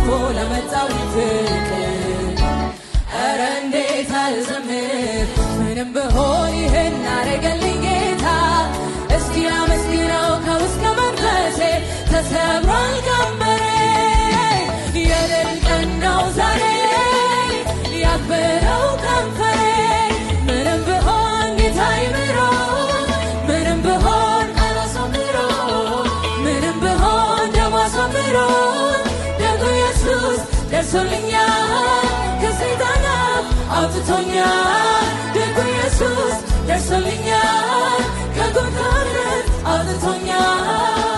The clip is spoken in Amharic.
አልፎ ለመጣው ፍቅር ኧረ እንዴት አልዘምር ምንም ብሆን ይህን አረገልኝ ጌታ እስኪ አመስግነው ከውስጥ ከመንፈሴ ተሰብሯል ቀንበሬ የድል ቀን ነው ዛሬ ያክብረው ከንፈሬ ምንም ብሆን ጌታ ይምረው ምንም ብሆን ቃል አሳምሮ ምንም ብሆን ደም አሳምሮ ደጉ ኢየሱስ ደርሶልኛል ከሰይጣን አፍ አውጥቶኛል ደጉ ኢየሱስ ደርሶልኛል ከጎዳነት አውጥቶኛል